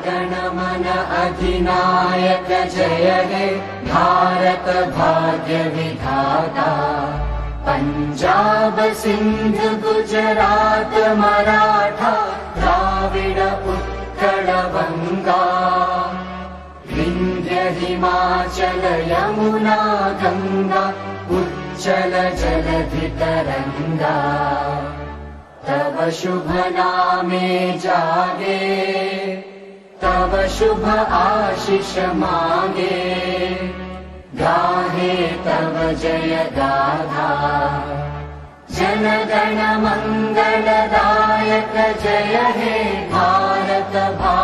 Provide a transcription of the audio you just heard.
गण मन अधिनायक जय हे भारत भाग्य विधाता। पंजाब सिंध गुजरात मराठा द्राविड उत्कल बंगा। विंध्य हिमाचल यमुना गंगा उच्चल जलधि तरंगा। तव शुभ नामे जागे तव शुभ आशीष मांगे। गाहे तव जय गाथा जन गण मंगलदायक जय हे भारत भाग्य